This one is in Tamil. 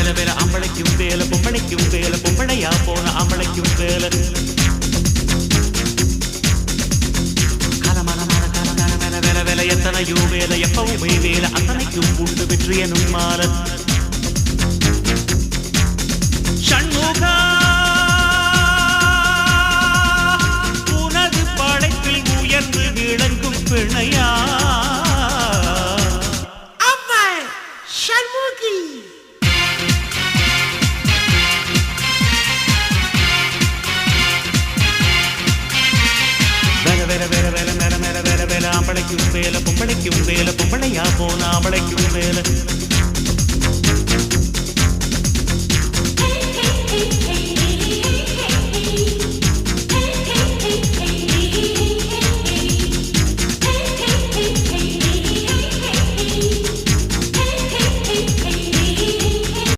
வேலை வேலை ஆம்பளைக்கும் வேலை பொம்பளைக்கும் வேலை பொம்பளையா போன ஆம்பளைக்கும் வேலை காலமான காலமான வேலை வேலை வேலை எத்தனையோ வேலை எப்பவுமே வேலை அத்தனைக்கும் உண்டு வெற்றி எனும் மாலை ஷண்முகா உனது படைப்பில் உயர்ந்து விளங்கும் பிணையா ஷண்முகி ஆம்பளைக்கும் வேலை பொம்பளைக்கும் வேலை பொம்பளையா போன ஆம்பளைக்கும் வேலை